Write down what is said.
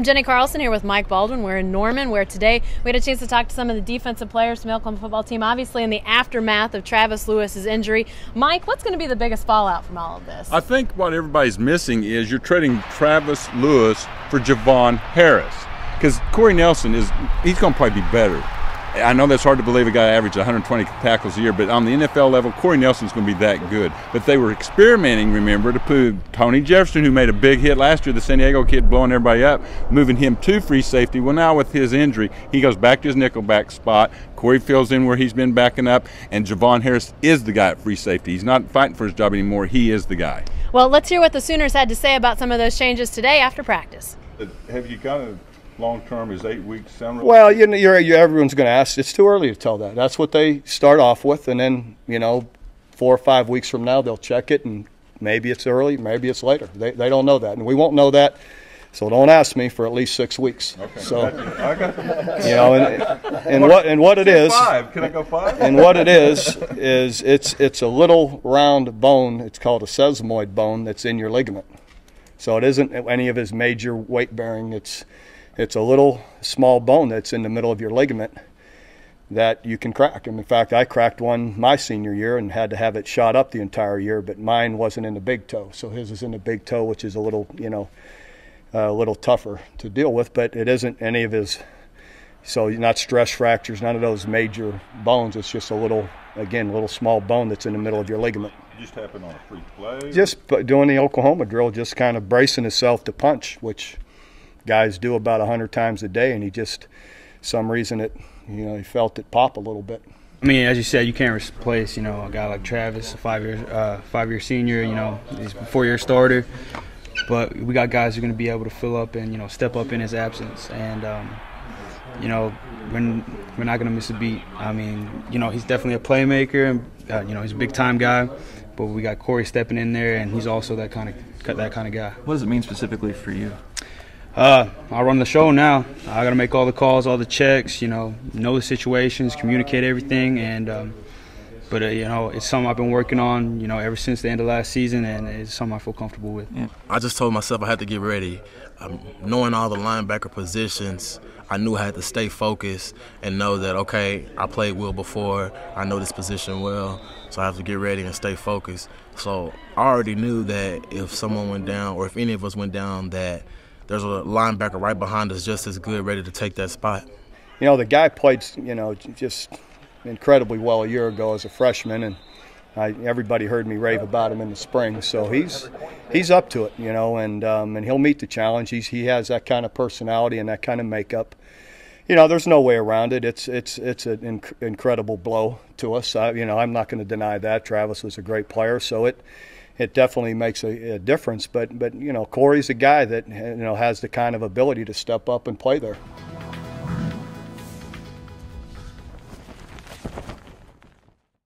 I'm Jenny Carlson here with Mike Baldwin. We're in Norman, where today we had a chance to talk to some of the defensive players from the Oklahoma football team, obviously in the aftermath of Travis Lewis's injury. Mike, what's going to be the biggest fallout from all of this? I think what everybody's missing is you're trading Travis Lewis for Javon Harris, because Corey Nelson he's going to probably be better. I know that's hard to believe, a guy averaged 120 tackles a year, but on the NFL level, Corey Nelson's going to be that good. But they were experimenting, remember, to put Tony Jefferson, who made a big hit last year, the San Diego kid blowing everybody up, moving him to free safety. Well, now with his injury, he goes back to his nickelback spot. Corey fills in where he's been backing up, and Javon Harris is the guy at free safety. He's not fighting for his job anymore. He is the guy. Well, let's hear what the Sooners had to say about some of those changes today after practice. Have you got a long-term, is 8 weeks sound? Well, everyone's going to ask. It's too early to tell that. That's what they start off with, and then 4 or 5 weeks from now they'll check it, and maybe it's early, maybe it's later. They don't know that, and we won't know that. So don't ask me for at least 6 weeks. Okay. So I got what it is. 5? Can I go 5? And what it is it's a little round bone. It's called a sesamoid bone that's in your ligament. So it isn't any of his major weight bearing. It's a little small bone that's in the middle of your ligament that you can crack. And in fact, I cracked one my senior year and had to have it shot up the entire year, but mine wasn't in the big toe. So his is in the big toe, which is a little tougher to deal with, but it isn't any of his. So not stress fractures, none of those major bones. It's just a little small bone that's in the middle of your ligament. Just happened on a free play? Just doing the Oklahoma drill, just kind of bracing himself to punch, which guys do about 100 times a day, and he just, some reason he felt it pop a little bit. I mean, as you said, you can't replace, a guy like Travis, a five-year senior, he's a 4-year starter. But we got guys who are going to be able to fill up and, step up in his absence. And, we're not going to miss a beat. I mean, he's definitely a playmaker, and, he's a big-time guy. But we got Corey stepping in there, and he's also that kind of guy. What does it mean specifically for you? I run the show now. I got to make all the calls, all the checks, know the situations, communicate everything, and but it's something I've been working on, ever since the end of last season, and it's something I feel comfortable with. Yeah. I just told myself I had to get ready. Knowing all the linebacker positions, I knew I had to stay focused and know that, okay, I played well before, I know this position well, so I have to get ready and stay focused. So I already knew that if someone went down, or if any of us went down, that there's a linebacker right behind us just as good, ready to take that spot. The guy played, just incredibly well a year ago as a freshman, and everybody heard me rave about him in the spring. So he's up to it, and he'll meet the challenge. He has that kind of personality and that kind of makeup. There's no way around it. It's an incredible blow to us. I'm not going to deny that. Travis was a great player, so it definitely makes a difference. But Corey's a guy that has the kind of ability to step up and play there.